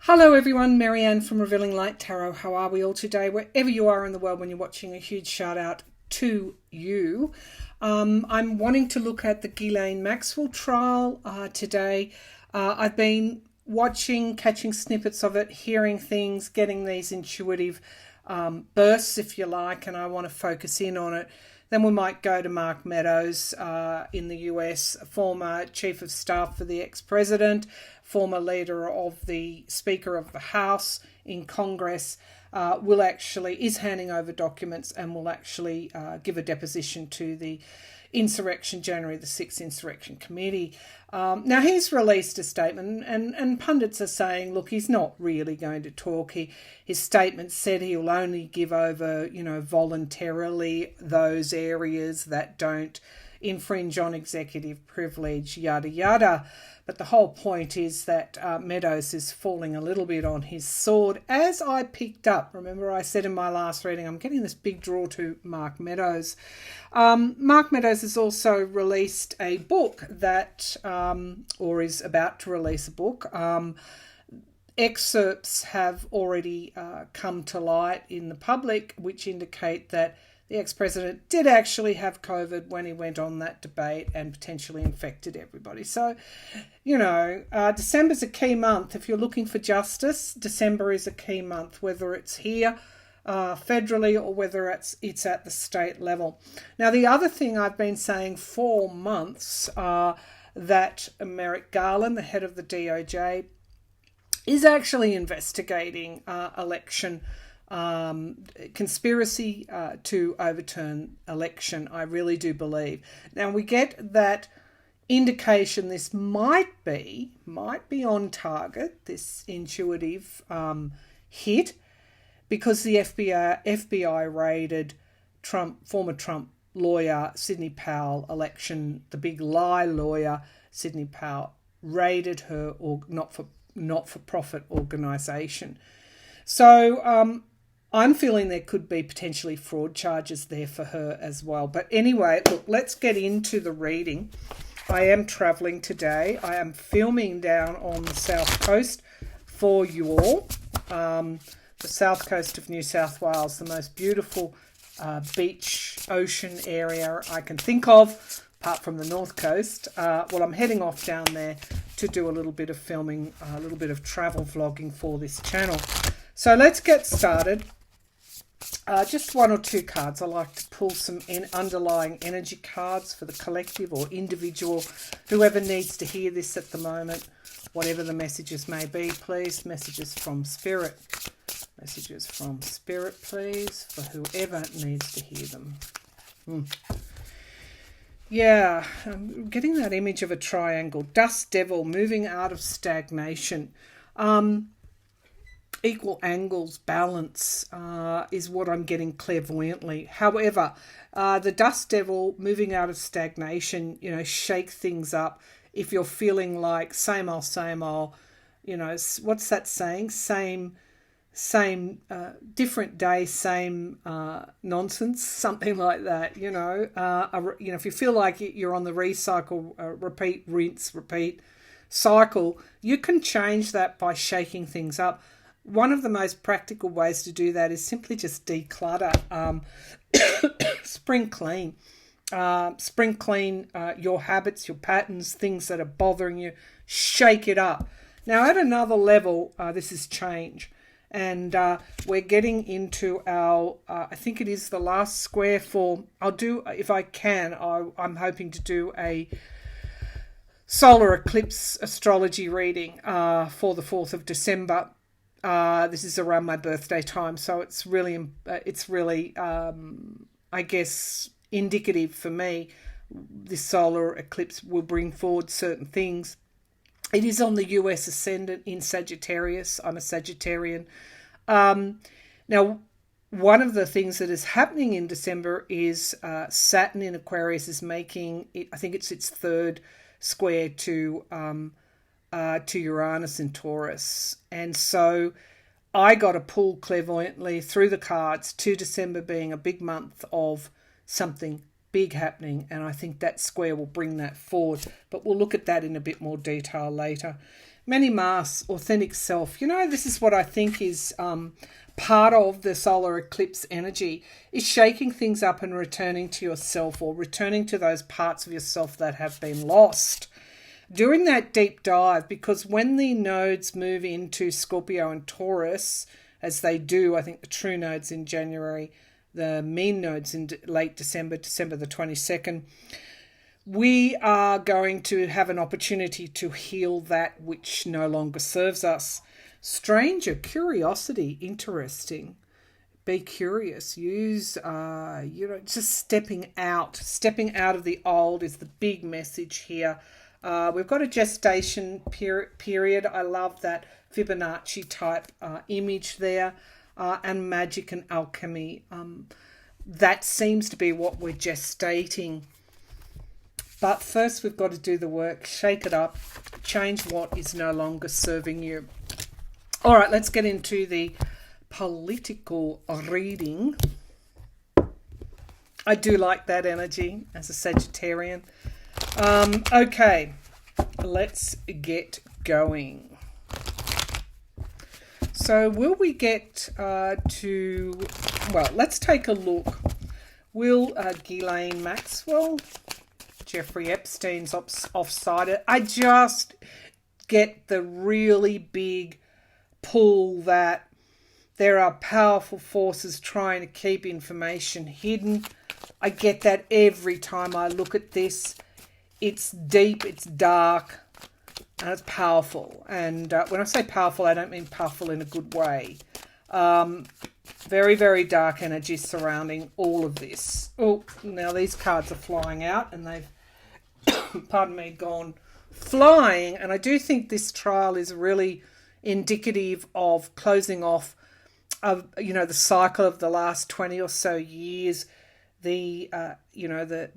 Hello everyone, Marianne from Revealing Light Tarot. How are we all today? Wherever you are in the world when you're watching, a huge shout out to you. I'm wanting to look at the Ghislaine Maxwell trial today. I've been watching, catching snippets of it, hearing things, getting these intuitive bursts, if you like, and I want to focus in on it. Then we might go to Mark Meadows in the US, former chief of staff for the ex-president, former leader of the Speaker of the House in Congress, is handing over documents and will actually give a deposition to the insurrection, January the 6th Insurrection Committee. Now he's released a statement and pundits are saying, look, he's not really going to talk. His statement said he'll only give over, voluntarily those areas that don't infringe on executive privilege, yada, yada. But the whole point is that Meadows is falling a little bit on his sword, as I picked up. Remember I said in my last reading, I'm getting this big draw to Mark Meadows. Mark Meadows has also released a book that, or is about to release a book. Excerpts have already come to light in the public, which indicate that the ex-president did actually have COVID when he went on that debate and potentially infected everybody. So, December's a key month. If you're looking for justice, December is a key month, whether it's here federally or whether it's at the state level. Now, the other thing I've been saying for months, that Merrick Garland, the head of the DOJ, is actually investigating election conspiracy to overturn election. I really do believe. Now we get that indication this might be on target, this intuitive hit, because the FBI raided former Trump lawyer Sidney Powell, the big lie lawyer Sidney Powell, raided her not-for-profit organisation. So I'm feeling there could be potentially fraud charges there for her as well. But anyway, look, let's get into the reading. I am travelling today. I am filming down on the south coast for you all. The south coast of New South Wales, the most beautiful beach, ocean area I can think of, apart from the north coast. Well, I'm heading off down there to do a little bit of filming, a little bit of travel vlogging for this channel. So let's get started. Just one or two cards. I like to pull some underlying energy cards for the collective or individual, whoever needs to hear this at the moment, whatever the messages may be, please. Messages from Spirit. Messages from Spirit, please, for whoever needs to hear them. Yeah, I'm getting that image of a triangle. Dust devil moving out of stagnation. Equal angles, balance is what I'm getting clairvoyantly. However, the dust devil moving out of stagnation, shake things up. If you're feeling like same old, what's that saying? Same, different day, same nonsense, something like that. If you feel like you're on the recycle, repeat, rinse, repeat cycle, you can change that by shaking things up. One of the most practical ways to do that is simply just declutter. Spring clean. Spring clean your habits, your patterns, things that are bothering you. Shake it up. Now, at another level, this is change. And we're getting into our, I think it is the last square for, I'll do, if I can, I'm hoping to do a solar eclipse astrology reading for the 4th of December. This is around my birthday time, so it's really, I guess, indicative for me. This solar eclipse will bring forward certain things. It is on the US ascendant in Sagittarius. I'm a Sagittarian. Now, one of the things that is happening in December is Saturn in Aquarius is making, I think it's its third square to Uranus in Taurus. And so I got a pull clairvoyantly through the cards to December being a big month of something big happening, and I think that square will bring that forward. But we'll look at that in a bit more detail later. Many masks, authentic self. This is what I think is part of the solar eclipse energy, is shaking things up and returning to yourself, or returning to those parts of yourself that have been lost. Doing that deep dive, because when the nodes move into Scorpio and Taurus, as they do, I think the true nodes in January, the mean nodes in late December the 22nd, we are going to have an opportunity to heal that which no longer serves us. Stranger, curiosity, interesting. Be curious. Use, just stepping out. Stepping out of the old is the big message here. We've got a gestation period. I love that Fibonacci type image there. And magic and alchemy. That seems to be what we're gestating. But first we've got to do the work, shake it up, change what is no longer serving you. All right, let's get into the political reading. I do like that energy as a Sagittarian. Okay, let's get going. So will we get let's take a look. Will Ghislaine Maxwell, Jeffrey Epstein's offside? I just get the really big pull that there are powerful forces trying to keep information hidden. I get that every time I look at this. It's deep, it's dark, and it's powerful. And when I say powerful, I don't mean powerful in a good way. Very, very dark energy surrounding all of this. Oh, now these cards are flying out, and they've, pardon me, gone flying. And I do think this trial is really indicative of closing off of, the cycle of the last 20 or so years, the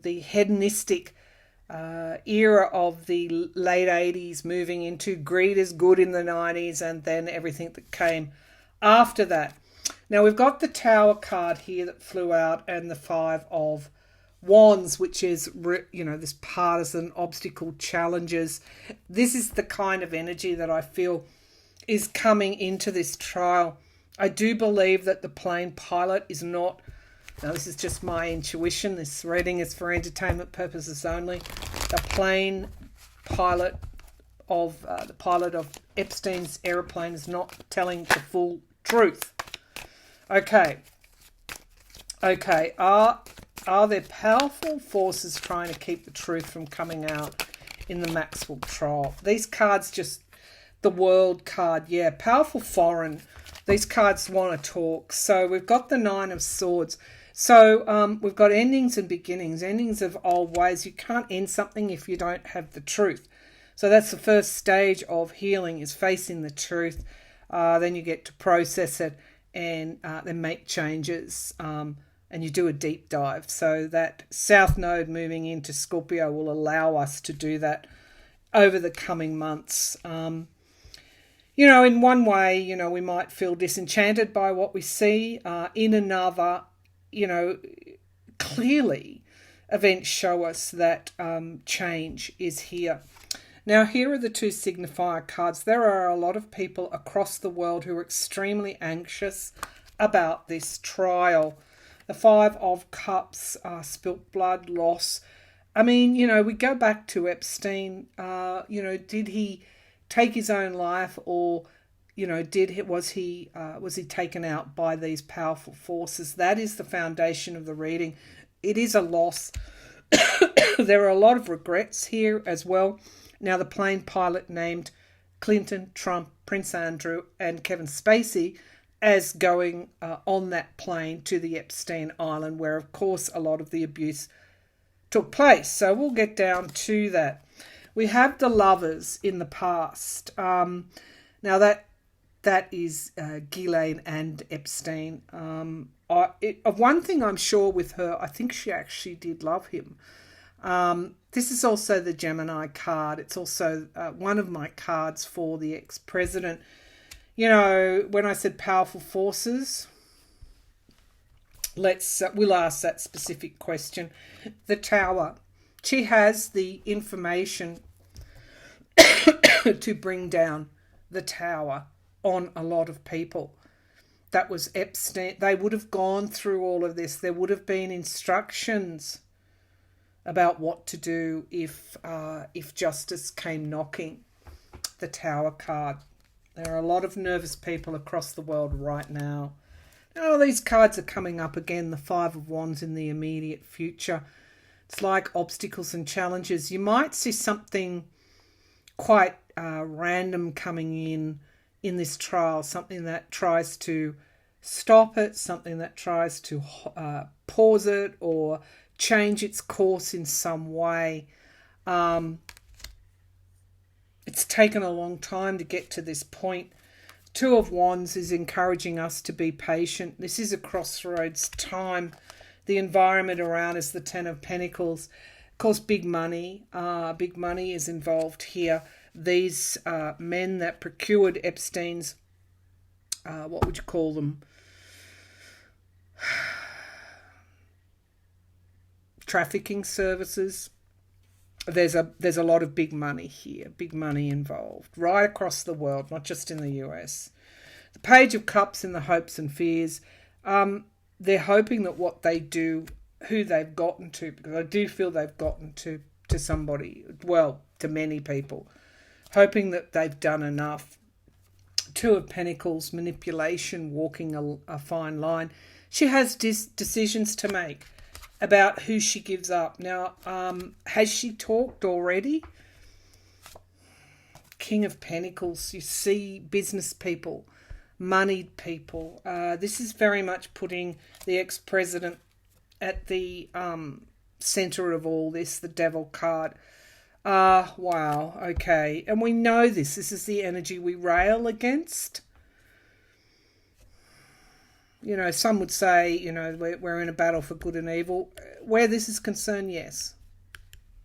hedonistic era of the late 80s, moving into greed is good in the 90s, and then everything that came after that. Now we've got the Tower card here that flew out, and the Five of Wands, which is, this partisan obstacle challenges. This is the kind of energy that I feel is coming into this trial. I do believe that the plane pilot is not, now this is just my intuition, this reading is for entertainment purposes only, the plane pilot of Epstein's aeroplane is not telling the full truth. Okay, are there powerful forces trying to keep the truth from coming out in the Maxwell trial? These cards just, the World card, yeah, powerful foreign. These cards want to talk. So we've got the Nine of Swords. So we've got endings and beginnings, endings of old ways. You can't end something if you don't have the truth. So that's the first stage of healing, is facing the truth. Then you get to process it and then make changes. And you do a deep dive. So that South Node moving into Scorpio will allow us to do that over the coming months. In one way, we might feel disenchanted by what we see. In another, clearly events show us that change is here. Now, here are the two signifier cards. There are a lot of people across the world who are extremely anxious about this trial. The Five of Cups, spilt blood, loss. I mean, we go back to Epstein. Did he take his own life, or was he taken out by these powerful forces? That is the foundation of the reading. It is a loss. There are a lot of regrets here as well. Now, the plane pilot named Clinton, Trump, Prince Andrew, and Kevin Spacey as going on that plane to the Epstein Island, where, of course, a lot of the abuse took place. So we'll get down to that. We have the Lovers in the past. Now that is Ghislaine and Epstein. Of one thing I'm sure with her, I think she actually did love him. This is also the Gemini card. It's also one of my cards for the ex-president. When I said powerful forces, we'll ask that specific question. The Tower. She has the information to bring down the tower on a lot of people. That was Epstein. They would have gone through all of this. There would have been instructions about what to do if justice came knocking. The Tower card. There are a lot of nervous people across the world right now. Oh, these cards are coming up again. The Five of Wands in the immediate future. It's like obstacles and challenges. You might see something quite random coming in this trial. Something that tries to stop it. Something that tries to pause it or change its course in some way. It's taken a long time to get to this point. Two of Wands is encouraging us to be patient. This is a crossroads time. The environment around is the Ten of Pentacles. Of course, big money. Big money is involved here. These men that procured Epstein's, what would you call them? Trafficking services. There's a lot of big money here, big money involved, right across the world, not just in the US. The Page of Cups in the hopes and fears. They're hoping that what they do, who they've gotten to, because I do feel they've gotten to somebody, well, to many people, hoping that they've done enough. Two of Pentacles, manipulation, walking a fine line. She has decisions to make about who she gives up. Now, has she talked already? King of Pentacles, you see business people, moneyed people. This is very much putting the ex-president at the centre of all this, the Devil card. Wow, okay. And we know this. This is the energy we rail against. You know, some would say, you know, we're in a battle for good and evil. Where this is concerned, yes.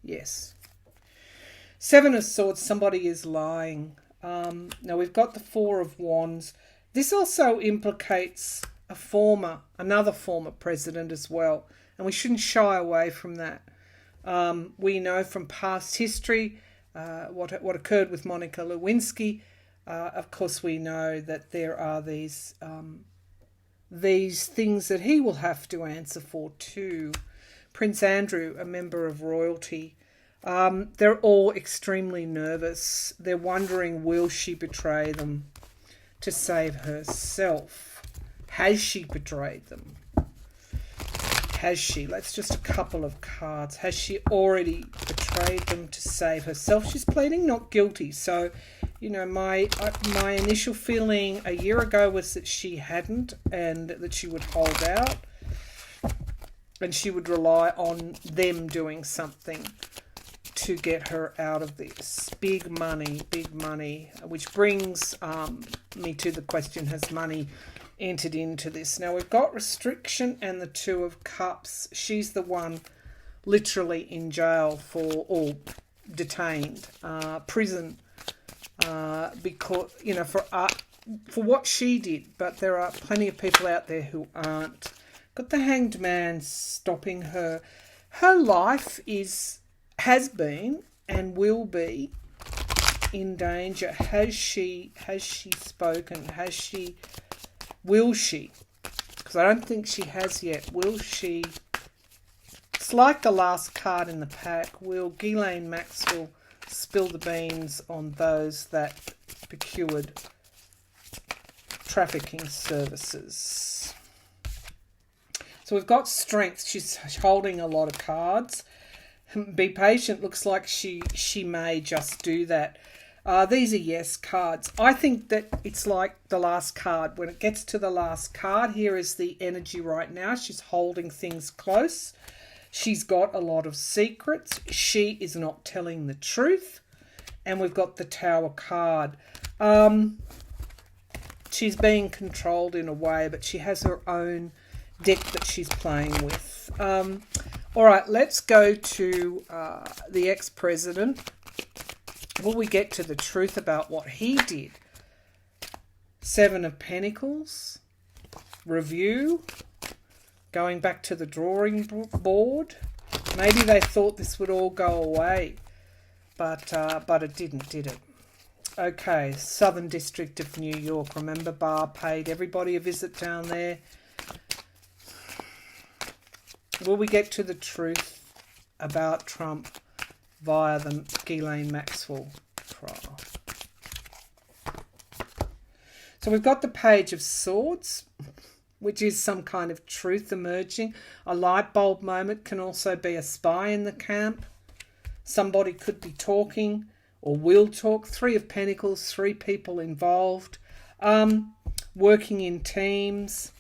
Yes. Seven of Swords, somebody is lying. Now, we've got the Four of Wands. This also implicates another former president as well. And we shouldn't shy away from that. We know from past history what occurred with Monica Lewinsky. Of course, we know that there are these things that he will have to answer for too. Prince Andrew, a member of royalty. They're all extremely nervous. They're wondering, will she betray them to save herself? Has she betrayed them? Has she? Let's just a couple of cards. Has she already betrayed them to save herself? She's pleading not guilty. So, you know, my initial feeling a year ago was that she hadn't, and that she would hold out and she would rely on them doing something to get her out of this. Big money, which brings me to the question, has money entered into this? Now, we've got restriction and the Two of Cups. She's the one literally in jail or detained, prison, because, you know, for what she did. But there are plenty of people out there who aren't. Got the Hanged Man stopping her. Her life has been and will be in danger. Has she spoken? Will she? Because I don't think she has yet. Will she? It's like the last card in the pack. Will Ghislaine Maxwell spill the beans on those that procured trafficking services? So we've got strength. She's holding a lot of cards. Be patient. Looks like she may just do that. These are yes cards. I think that it's like the last card. When it gets to the last card, here is the energy right now. She's holding things close. She's got a lot of secrets. She is not telling the truth. And we've got the Tower card. She's being controlled in a way, but she has her own deck that she's playing with. All right, let's go to the ex-president. Will we get to the truth about what he did? Seven of Pentacles. Review. Going back to the drawing board. Maybe they thought this would all go away. But it didn't, did it? Okay, Southern District of New York. Remember, Barr paid everybody a visit down there. Will we get to the truth about Trump via the Ghislaine Maxwell trial? So we've got the Page of Swords, which is some kind of truth emerging. A light bulb moment can also be a spy in the camp. Somebody could be talking or will talk. Three of Pentacles, 3 people involved. Working in teams.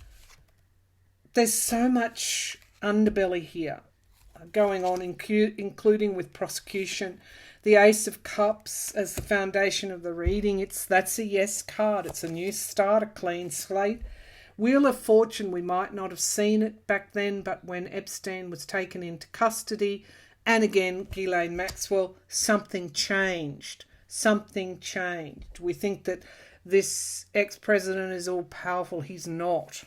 There's so much underbelly here going on, including with prosecution. The Ace of Cups as the foundation of the reading. That's a yes card. It's a new start, a clean slate. Wheel of Fortune, we might not have seen it back then, but when Epstein was taken into custody, and again, Ghislaine Maxwell, something changed. Something changed. We think that this ex-president is all powerful. He's not.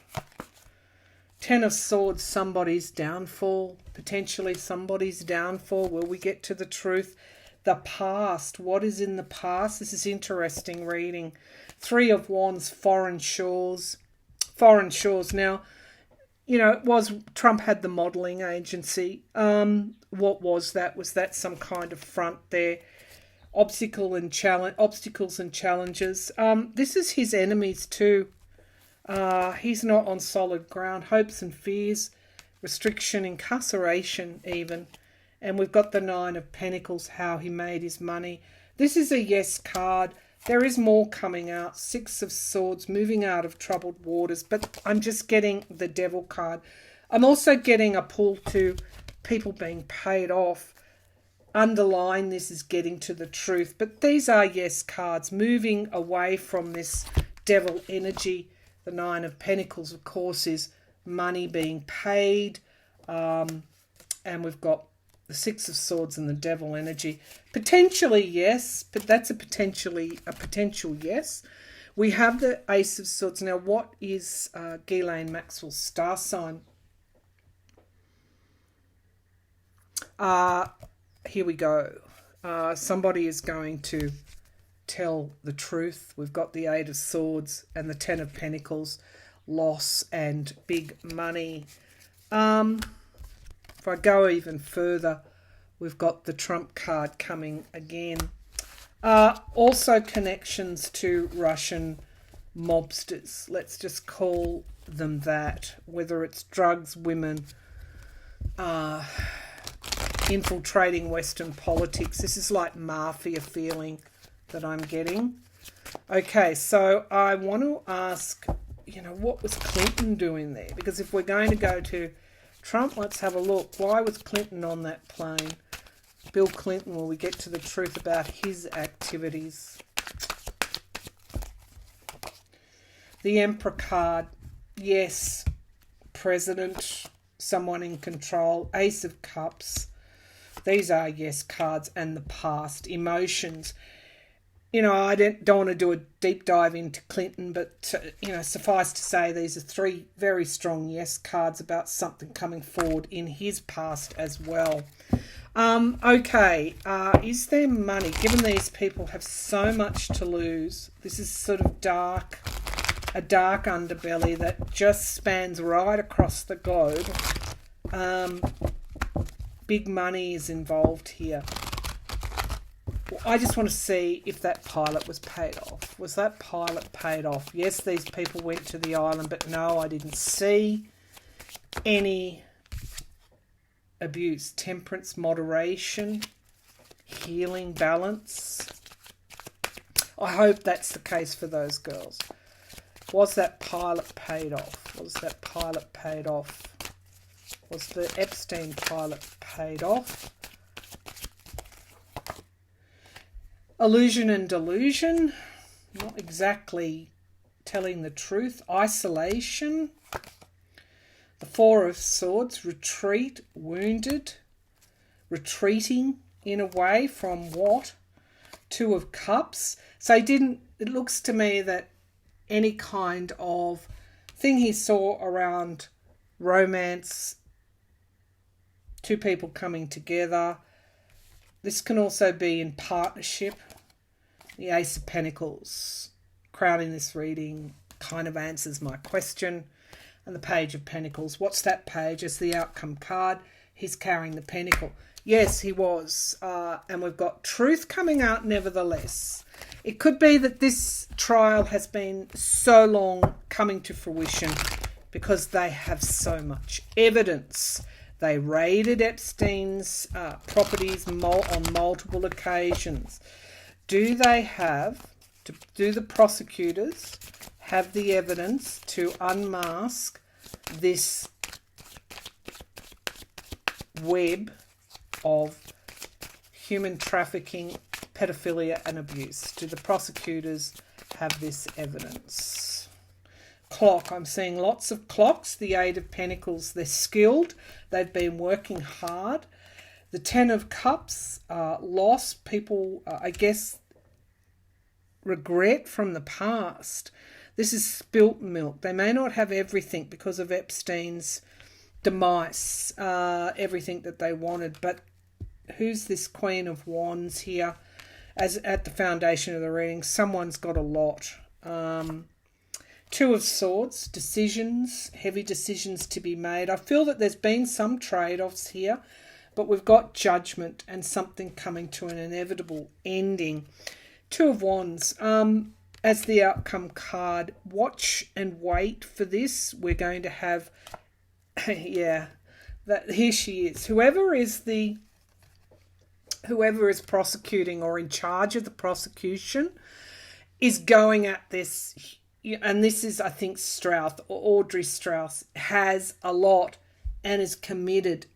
10 of Swords, somebody's downfall. Potentially somebody's downfall. Will we get to the truth? The past. What is in the past? This is interesting reading. 3 of Wands, foreign shores. Foreign shores. Now, you know, Trump had the modelling agency. What was that? Was that some kind of front there? Obstacles and challenges. This is his enemies too. He's not on solid ground. Hopes and fears, restriction, incarceration even. And we've got the 9 of Pentacles, how he made his money. This is a yes card. There is more coming out. 6 of Swords, moving out of troubled waters. But I'm just getting the Devil card. I'm also getting a pull to people being paid off. Underline this is getting to the truth. But these are yes cards. Moving away from this Devil energy. The 9 of Pentacles, of course, is money being paid. And we've got the 6 of Swords and the Devil energy. Potentially yes, but that's a potential yes. We have the Ace of Swords. Now, what is Ghislaine Maxwell's star sign? Here we go. Somebody is going to tell the truth. We've got the 8 of Swords and the 10 of Pentacles, loss and big money. If I go even further, we've got the Trump card coming again. Also connections to Russian mobsters. Let's just call them that. Whether it's drugs, women, infiltrating Western politics. This is like mafia feeling that I'm getting. Okay, so I want to ask, what was Clinton doing there? Because if we're going to go to Trump, let's have a look. Why was Clinton on that plane? Bill Clinton, will we get to the truth about his activities? The Emperor card, yes. President, someone in control. Ace of Cups. These are yes cards. And the past. Emotions. I don't want to do a deep dive into Clinton, but, suffice to say these are 3 very strong yes cards about something coming forward in his past as well. Okay, is there money? Given these people have so much to lose, this is sort of a dark underbelly that just spans right across the globe. Big money is involved here. I just want to see if that pilot was paid off. Was that pilot paid off? Yes, these people went to the island, but no, I didn't see any abuse. Temperance, moderation, healing, balance. I hope that's the case for those girls. Was that pilot paid off? Was that pilot paid off? Was the Epstein pilot paid off? Illusion and delusion, not exactly telling the truth. Isolation. The 4 of Swords, retreat, wounded, retreating in a way from what? 2 of Cups. So it looks to me that any kind of thing he saw around romance, 2 people coming together. This can also be in partnership. The Ace of Pentacles, crowning this reading, kind of answers my question. And the Page of Pentacles. What's that page? It's the outcome card. He's carrying the pentacle. Yes, he was. And we've got truth coming out nevertheless. It could be that this trial has been so long coming to fruition because they have so much evidence. They raided Epstein's properties on multiple occasions. Do the prosecutors have the evidence to unmask this web of human trafficking, pedophilia and abuse? Do the prosecutors have this evidence? Clock. I'm seeing lots of clocks. The Eight of Pentacles. They're skilled. They've been working hard. The Ten of Cups. Loss. People, I guess, regret from the past. This is spilt milk. They may not have everything because of Epstein's demise, everything that they wanted. But who's this Queen of Wands here? As at the foundation of the reading, someone's got a lot. Two of Swords, decisions, heavy decisions to be made. I feel that there's been some trade-offs here, but we've got judgment and something coming to an inevitable ending. Two of Wands, as the outcome card. Watch and wait for this. We're going to have, yeah, here she is. Whoever is prosecuting or in charge of the prosecution is going at this, and this is, I think, Strauss, or Audrey Strauss, has a lot and is committed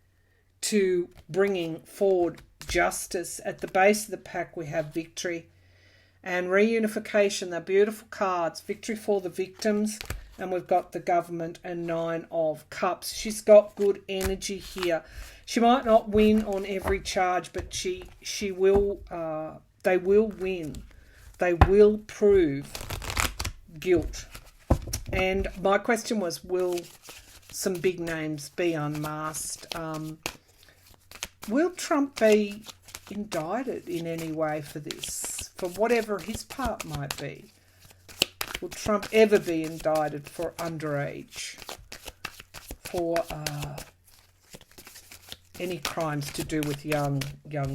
to bringing forward justice. At the base of the pack, we have victory and reunification. They're beautiful cards. Victory for the victims, and we've got the government and Nine of Cups. She's got good energy here. She might not win on every charge, but she will. They will win. They will prove guilt. And my question was, will some big names be unmasked? Will Trump be indicted in any way for this, for whatever his part might be? Will Trump ever be indicted for underage, for any crimes to do with young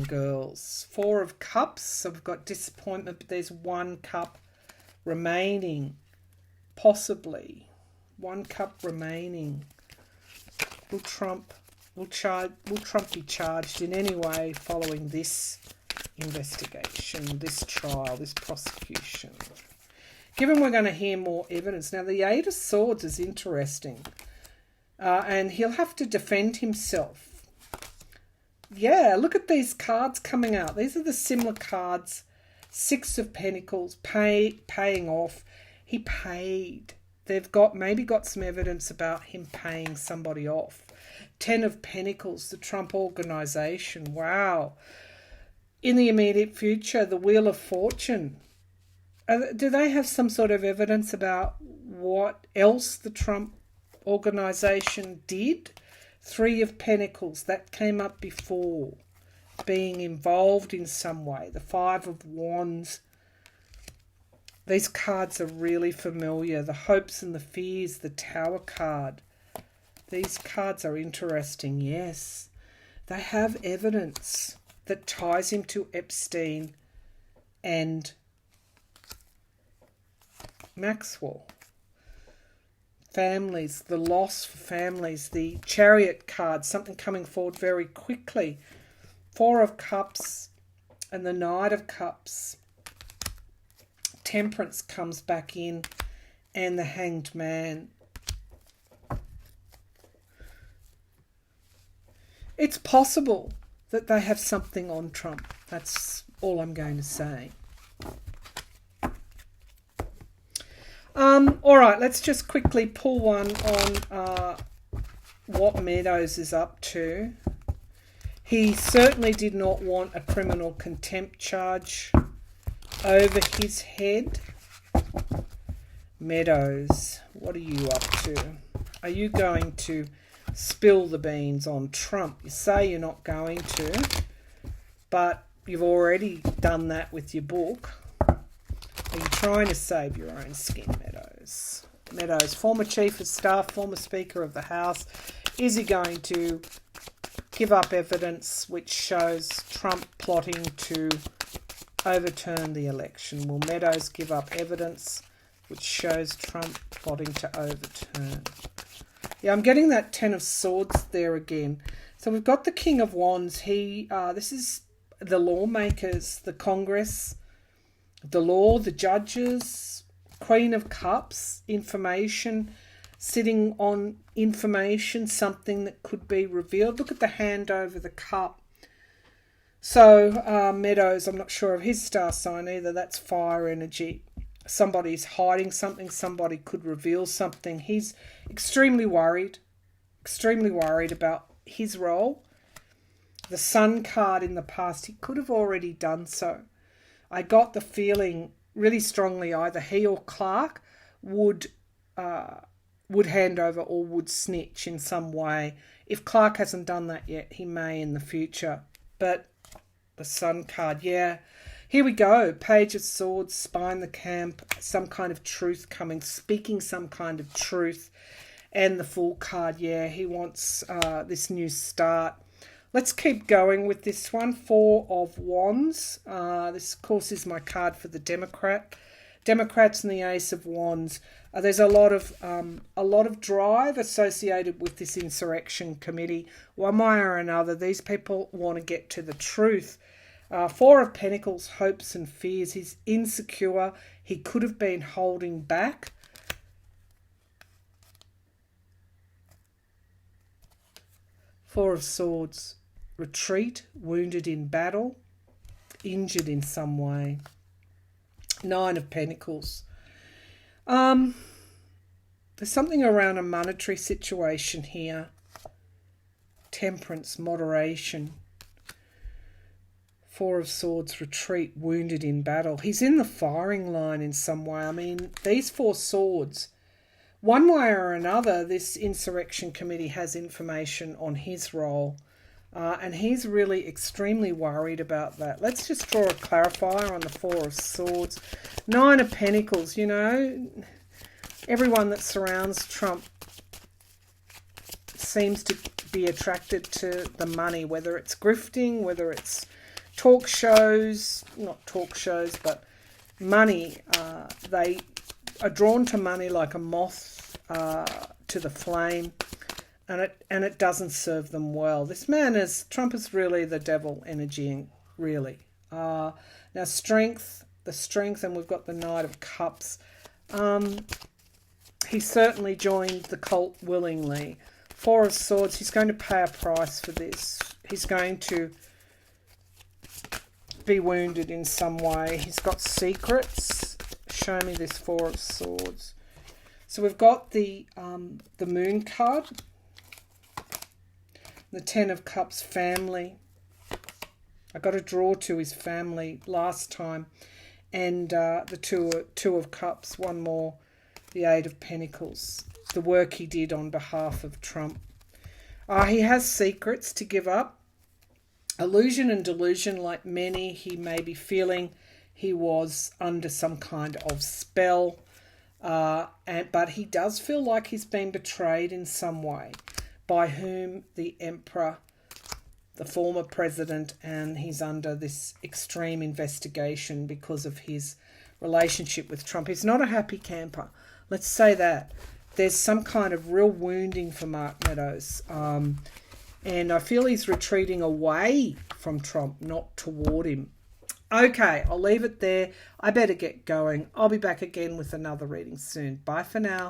girls? Four of Cups, so we've got disappointment, but there's one cup remaining, possibly. One cup remaining. Will Trump be charged in any way following this investigation, this trial, this prosecution? Given we're going to hear more evidence. Now, the Eight of Swords is interesting. And he'll have to defend himself. Yeah, look at these cards coming out. These are the similar cards. Six of Pentacles, paying off. He paid. They've maybe got some evidence about him paying somebody off. Ten of Pentacles, the Trump Organization. Wow. In the immediate future, the Wheel of Fortune. Do they have some sort of evidence about what else the Trump Organization did? Three of Pentacles, that came up before. Being involved in some way. The Five of Wands. These cards are really familiar. The Hopes and the Fears, the Tower card. These cards are interesting, yes. They have evidence that ties him to Epstein and Maxwell. Families, the loss for families, the Chariot card, something coming forward very quickly. Four of Cups and the Knight of Cups. Temperance comes back in, and the Hanged Man. It's possible that they have something on Trump. That's all I'm going to say. All right, let's just quickly pull one on what Meadows is up to. He certainly did not want a criminal contempt charge over his head. Meadows, what are you up to? Are you going to spill the beans on Trump? You say you're not going to, but you've already done that with your book. trying to save your own skin, Meadows. Meadows, former chief of staff, former speaker of the House. Is he going to give up evidence which shows Trump plotting to overturn the election? Will Meadows give up evidence which shows Trump plotting to overturn? Yeah, I'm getting that Ten of Swords there again. So we've got the King of Wands. This is the lawmakers, the Congress, the law, the judges, Queen of Cups, information, sitting on information, something that could be revealed. Look at the hand over the cup. So Meadows, I'm not sure of his star sign either. That's fire energy. Somebody's hiding something. Somebody could reveal something. He's extremely worried about his role. The Sun card in the past, he could have already done so. I got the feeling really strongly either he or Clark would hand over or would snitch in some way. If Clark hasn't done that yet, he may in the future. But the Sun card, yeah. Here we go. Page of Swords, spine the camp, some kind of truth coming, speaking some kind of truth. And the Fool card, yeah, he wants this new start. Let's keep going with this one. Four of Wands. This, of course, is my card for the Democrats and the Ace of Wands. There's a lot of drive associated with this insurrection committee. One way or another, these people want to get to the truth. Four of Pentacles, hopes and fears. He's insecure. He could have been holding back. Four of Swords, retreat, wounded in battle, injured in some way. Nine of Pentacles. There's something around a monetary situation here. Temperance, moderation. Four of Swords, retreat, wounded in battle. He's in the firing line in some way. I mean, these four swords, one way or another, this insurrection committee has information on his role. And he's really extremely worried about that. Let's just draw a clarifier on the Four of Swords. Nine of Pentacles, you know, everyone that surrounds Trump seems to be attracted to the money, whether it's grifting, whether it's talk shows, not talk shows, but money. They are drawn to money like a moth to the flame, and it doesn't serve them well. This man Trump is really the devil energy, really. Now the strength, and we've got the Knight of Cups. He certainly joined the cult willingly. Four of Swords, he's going to pay a price for this. He's going to be wounded in some way. He's got secrets. Show me this Four of Swords. So we've got the Moon card, the Ten of Cups, family. I got a draw to his family last time, and the two of Cups, one more, the Eight of Pentacles, the work he did on behalf of Trump. He has secrets to give up. Illusion and delusion, like many, he may be feeling he was under some kind of spell, but he does feel like he's been betrayed in some way. By whom? The Emperor, the former president, and he's under this extreme investigation because of his relationship with Trump. He's not a happy camper. Let's say that. There's some kind of real wounding for Mark Meadows. And I feel he's retreating away from Trump, not toward him. Okay, I'll leave it there. I better get going. I'll be back again with another reading soon. Bye for now.